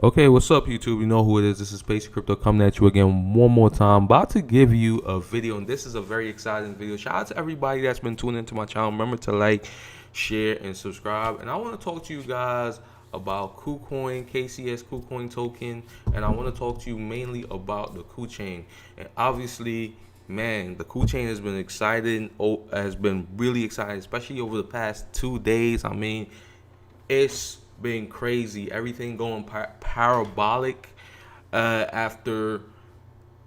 Okay, what's up, YouTube? You know who it is. This is Basic Crypto coming at you again one more time. About to give you a video, and this is a very exciting video. Shout out to everybody that's been tuning into my channel. Remember to like, share, and subscribe. And I want to talk to you guys about KuChain, KCS KuChain token, and I want to talk to you mainly about the KuChain. And obviously, man, the KuChain has been exciting. Has been really exciting, especially over the past 2 days. I mean, it's been crazy. Everything going parabolic. After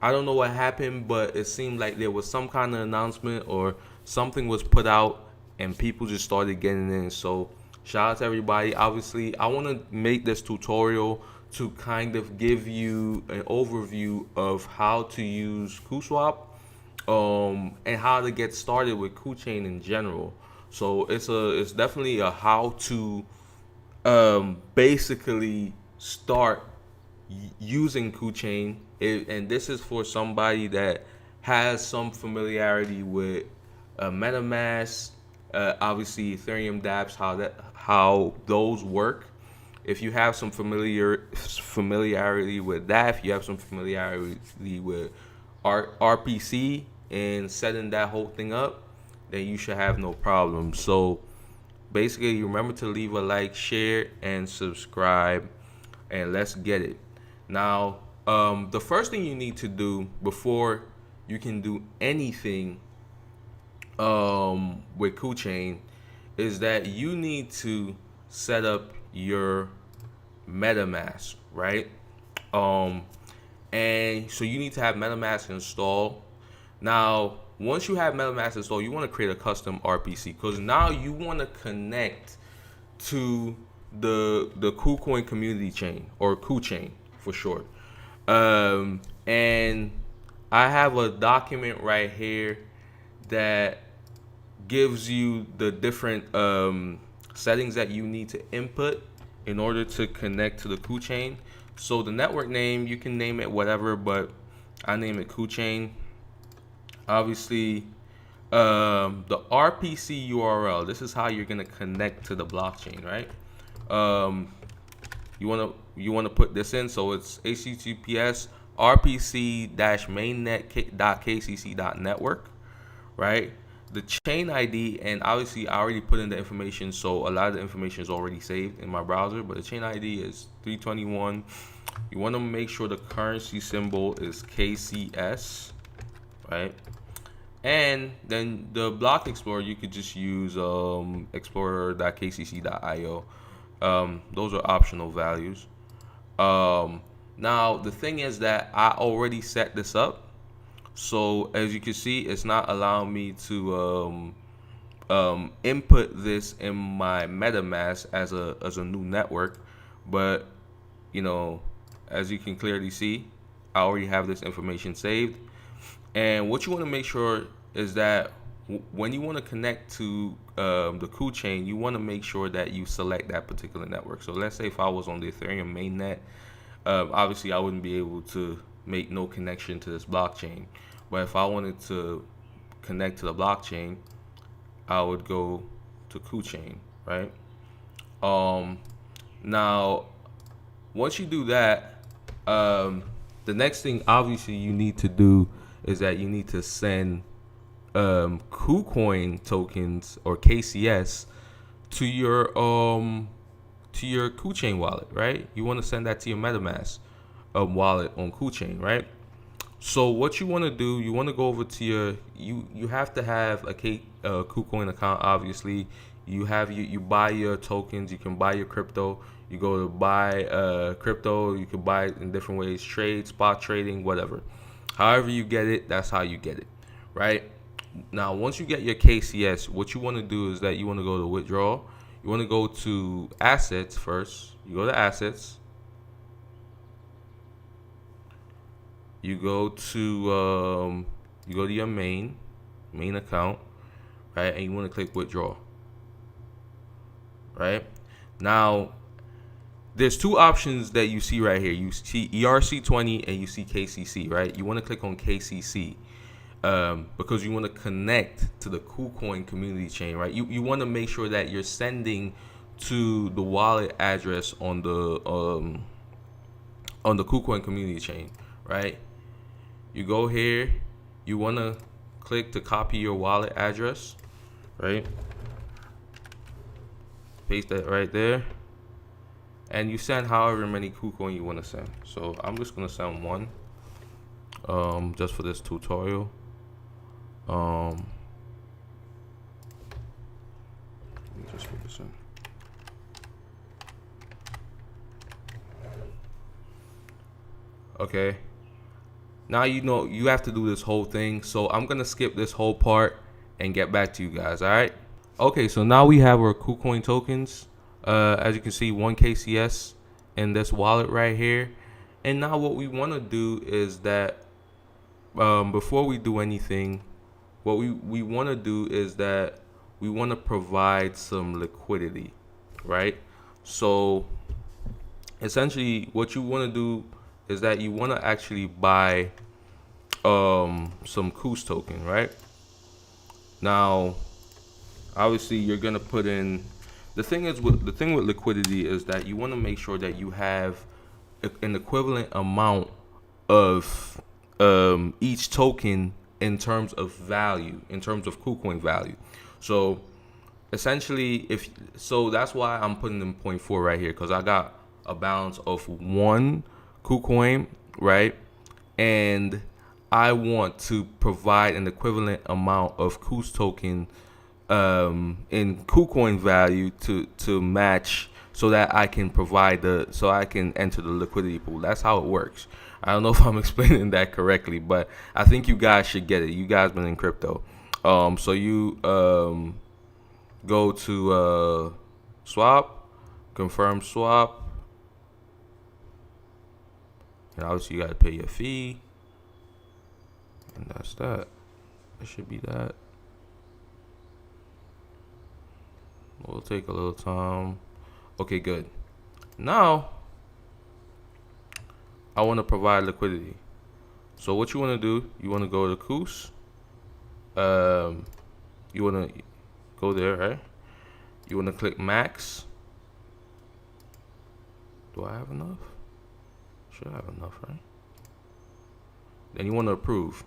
I don't know what happened, but it seemed like there was some kind of announcement or something was put out, and people just started getting in. So shout out to everybody. Obviously, I want to make this tutorial to kind of give you an overview of how to use KuSwap, and how to get started with KuChain in general. So it's definitely a how to basically start using KuChain, and this is for somebody that has some familiarity with MetaMask, obviously Ethereum dApps, how those work. If you have some familiarity with that, if you have some familiarity with RPC and setting that whole thing up, then you should have no problem. So basically, remember to leave a like, share, and subscribe, and let's get it. Now, the first thing you need to do before you can do anything with KuChain is that you need to set up your MetaMask, right? Um, and so you need to have MetaMask installed. Now, once you have MetaMask installed, you want to create a custom RPC because now you want to connect to the KuCoin community chain, or KuChain for short. And I have a document right here that gives you the different settings that you need to input in order to connect to the KuChain. So the network name, you can name it whatever, but I name it KuChain. Obviously, the RPC URL, this is how you're gonna connect to the blockchain, right? You wanna put this in, so it's https rpc-mainnet.kcc.network, right? The chain ID, and obviously I already put in the information, so a lot of the information is already saved in my browser, but the chain ID is 321. You want to make sure the currency symbol is KCS, right? And then the block explorer, you could just use explorer.kcc.io. Those are optional values. Now the thing is that I already set this up, so as you can see, it's not allowing me to input this in my MetaMask as a new network. But you know, as you can clearly see, I already have this information saved. And what you want to make sure is that when you want to connect to the KuChain, you want to make sure that you select that particular network. So let's say if I was on the Ethereum mainnet, obviously I wouldn't be able to make no connection to this blockchain. But if I wanted to connect to the blockchain, I would go to KuChain, right? Now, once you do that, the next thing obviously you need to do is that you need to send KuCoin tokens, or KCS, to your KuChain wallet, right? You want to send that to your MetaMask wallet on KuChain, right? So what you want to do, you want to go over to your, you have to have a KuCoin account. Obviously, you buy your tokens, you can buy your crypto. You go to buy crypto, you can buy it in different ways: trade, spot trading, whatever. However you get it, that's how you get it, right? Now, once you get your KCS, what you want to do is that you want to go to withdraw. You want to go to assets first. You go to assets. You go to your main account, right? And you want to click withdraw, right? Now, there's two options that you see right here. You see ERC20 and you see KCC, right? You want to click on KCC because you want to connect to the KuCoin community chain, right? You want to make sure that you're sending to the wallet address on the on the KuChain community chain, right? You go here, you want to click to copy your wallet address, right? Paste that right there, and you send however many KuChain you want to send. So I'm just gonna send one, just for this tutorial. Let me just put this in. Okay. Now you know you have to do this whole thing, so I'm gonna skip this whole part and get back to you guys. All right. Okay, so now we have our KuChain tokens. As you can see, 1 KCS in this wallet right here. And now what we want to do is that before we do anything, what we want to do is that we want to provide some liquidity, right? So essentially what you want to do is that you want to actually buy some KuS token, right? Now obviously you're gonna put in, the thing with liquidity is that you want to make sure that you have an equivalent amount of each token in terms of value, in terms of KuChain value. So essentially, that's why I'm putting in 0.4 right here, because I got a balance of 1 KuChain, right? And I want to provide an equivalent amount of KuS token in KuChain value to match, so that I can so I can enter the liquidity pool. That's how it works. I don't know if I'm explaining that correctly, but I think you guys should get it. You guys been in crypto. So you go to swap, confirm swap, and obviously you got to pay your fee, and that's that. It should be that. We'll take a little time. Okay, good. Now I want to provide liquidity. So what you want to do, you want to go to KuS. You want to go there, right? You want to click max. Do I have enough? Should have enough, right? Then you want to approve.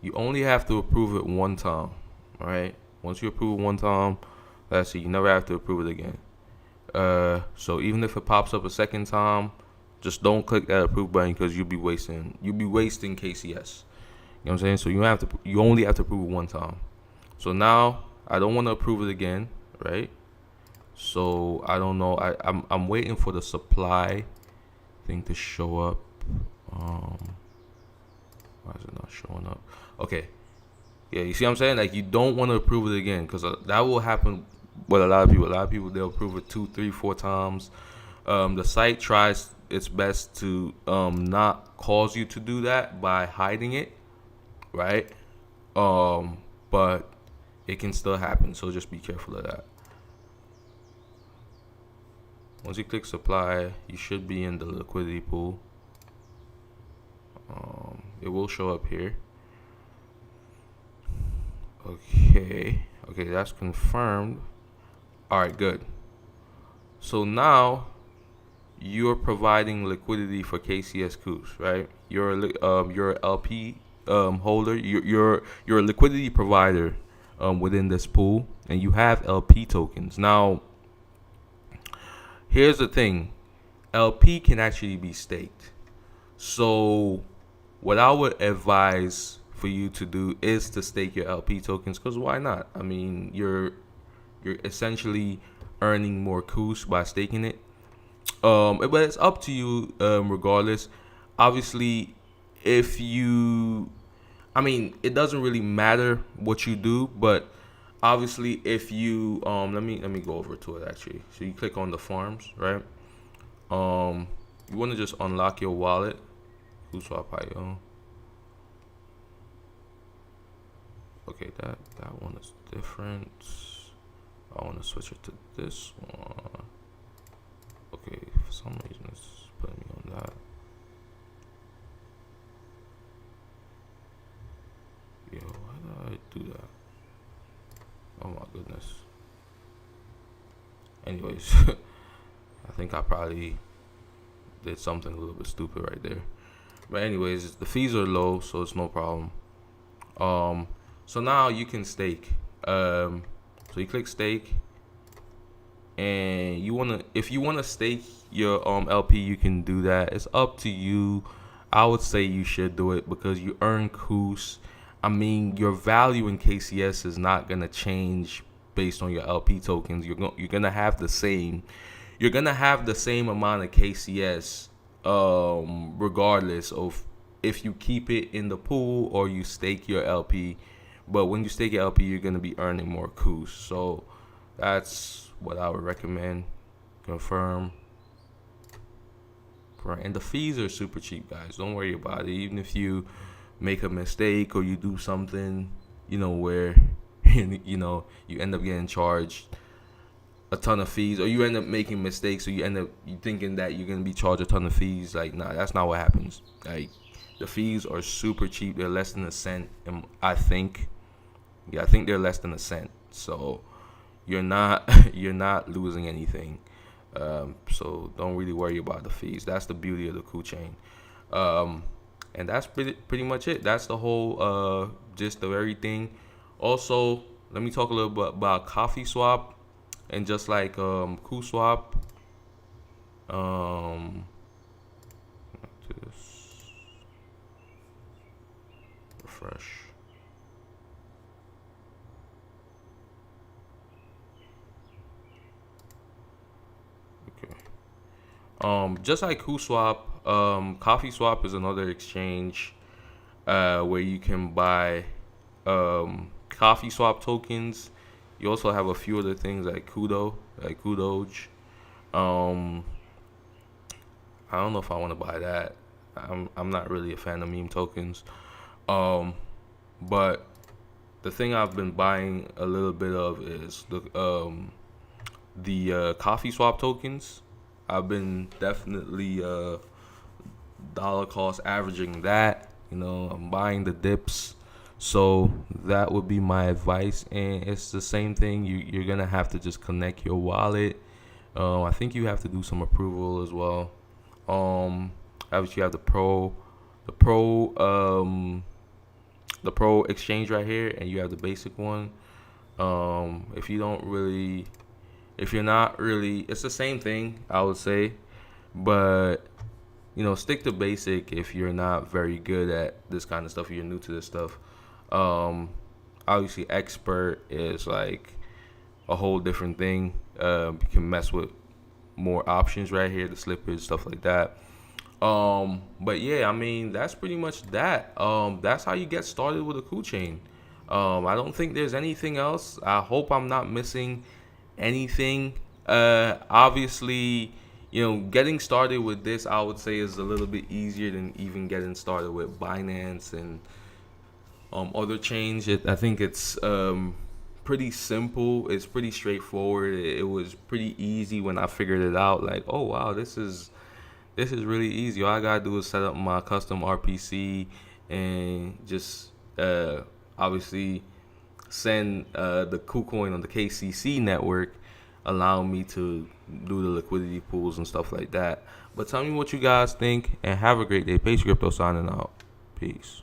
You only have to approve it one time, all right? Once you approve it one time, that's it. You never have to approve it again. So even if it pops up a second time, just don't click that approve button, because you'll be wasting KCS. You know what I'm saying? So you only have to approve it one time. So now I don't want to approve it again, right? So I don't know. I'm waiting for the supply thing to show up. Why is it not showing up? Okay. Yeah, you see what I'm saying? Like, you don't want to approve it again, because that will happen with a lot of people. A lot of people, they'll approve it 2, 3, 4 times. The site tries its best to not cause you to do that by hiding it, right? But it can still happen, so just be careful of that. Once you click supply, you should be in the liquidity pool. It will show up here. Okay, that's confirmed. All right, good. So now you're providing liquidity for KCS KuS, right? You're a LP holder. You're a liquidity provider within this pool, and you have LP tokens. Now, here's the thing: LP can actually be staked. So what I would advise for you to do is to stake your LP tokens, because why not? I mean, you're essentially earning more KuS by staking it. But it's up to you regardless. Obviously, if you, I mean, it doesn't really matter what you do, but obviously if you let me go over to it actually. So you click on the farms, right? You want to just unlock your wallet, KuSwap.io. Okay, that one is different. I want to switch it to this one. Okay, for some reason it's putting me on that. Yo, why did I do that? Oh my goodness. Anyways, I think I probably did something a little bit stupid right there. But anyways, the fees are low, so it's no problem. So now you can stake. So you click stake, and if you wanna stake your LP, you can do that. It's up to you. I would say you should do it because you earn KuS. I mean, your value in KCS is not gonna change based on your LP tokens. You're gonna have the same. You're gonna have the same amount of KCS, regardless of if you keep it in the pool or you stake your LP. But when you stake your LP, you're gonna be earning more KuS. So that's what I would recommend. Confirm. And the fees are super cheap, guys. Don't worry about it. Even if you make a mistake or you do something, where you end up getting charged a ton of fees, or you end up making mistakes, or you end up thinking that you're gonna be charged a ton of fees. Like, nah, that's not what happens. Like, the fees are super cheap. They're less than a cent, and I think they're less than a cent. So you're not losing anything. So don't really worry about the fees. That's the beauty of the KuChain. And that's pretty much it. That's the whole gist of everything. Also, let me talk a little bit about Coffee Swap, and just like KuSwap. This refresh. Just like KuSwap, Coffee Swap is another exchange where you can buy Coffee Swap tokens. You also have a few other things like KuDoge. I don't know if I want to buy that. I'm not really a fan of meme tokens. But the thing I've been buying a little bit of is the Coffee Swap tokens. I've been definitely dollar cost averaging that. I'm buying the dips. So that would be my advice. And it's the same thing. You're going to have to just connect your wallet. I think you have to do some approval as well. Obviously, you have the pro exchange right here, and you have the basic one. If you're not really, it's the same thing, I would say, but stick to basic if you're not very good at this kind of stuff, or you're new to this stuff. Obviously, expert is like a whole different thing. You can mess with more options right here, the slippers, stuff like that. But yeah, I mean, that's pretty much that. That's how you get started with a KuChain. I don't think there's anything else. I hope I'm not missing anything. Obviously, getting started with this, I would say, is a little bit easier than even getting started with Binance and other chains. I think it's pretty simple. It's pretty straightforward. It was pretty easy when I figured it out. Like, oh wow, this is really easy. All I gotta do is set up my custom RPC and just obviously send the KuCoin on the KCC network, allow me to do the liquidity pools and stuff like that. But tell me what you guys think, and have a great day. Pace Crypto signing out. Peace.